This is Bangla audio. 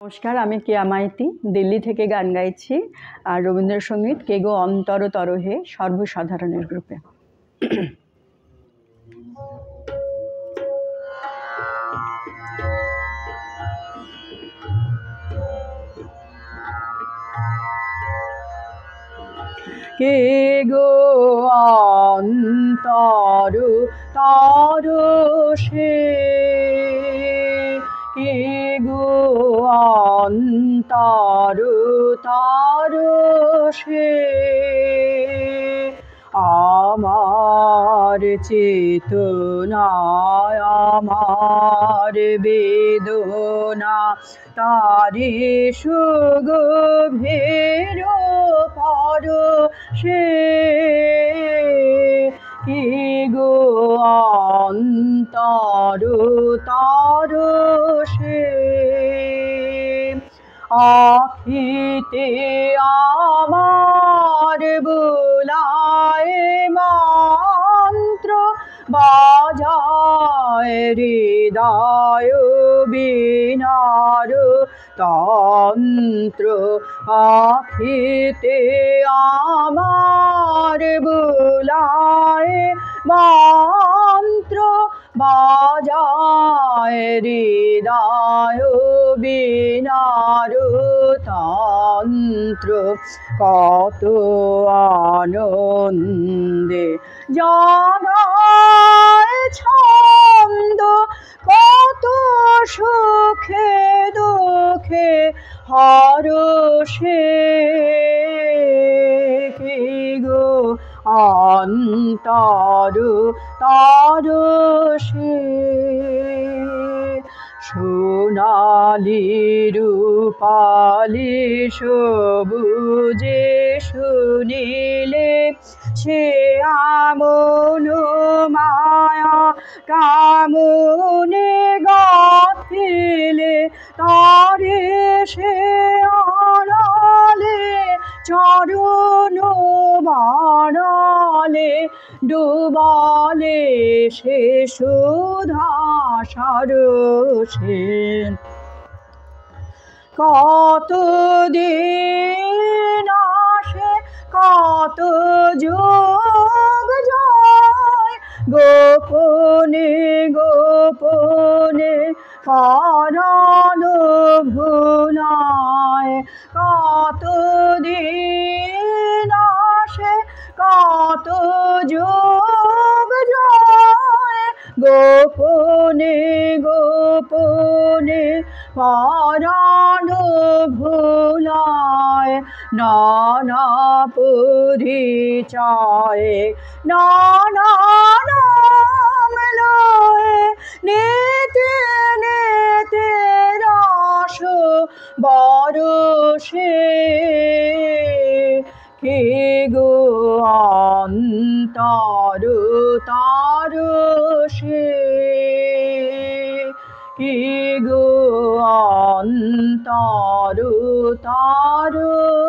নমস্কার, আমি কেয়া মাইতি দিল্লি থেকে গান গাইছি। আর রবীন্দ্রসঙ্গীত কে গো অন্তর তরহে সর্বসাধারণের গ্রুপে। কে গো অন্তর তরহে, কে গো অন্তর তরহে, আমার চেতনায় আমার বেদনা তারে সুগভীর পরশে, কে গো অন্তর তরহে। আখিতে আমার বুলায় মন্ত্র, বাজায় হৃদয় বীণার তন্ত্র। আখিতে আমার বুলায় মন্ত্র, বাজায় হৃদয় বীণার তন্ত্র। কত আনন্দে জাগায় ছন্দ, কত সুখে দুঃখে হরষে, কে গো অন্তর তরহে। সোনালি রূপালি সবুজে সুনীলে সে আমন মায়া কামনে গাথিলে, তারে সে আড়ালে চরণ বাড়ালে, ডুবালে সে সুধা সরসে। কত দিন আসে কত যুগ যায়, গোপনে গোপনে পরাণ ভুলায়। কত দিন আসে কত যুগ যায়, গোপনে গোপনে পরাণ ভুলায়। নানা পরিচয়ে নানা নাম লয়ে, নিতে নিতে রস বরষে, কে গো অন্তর তরহে, কে গো অন্তর তরহে।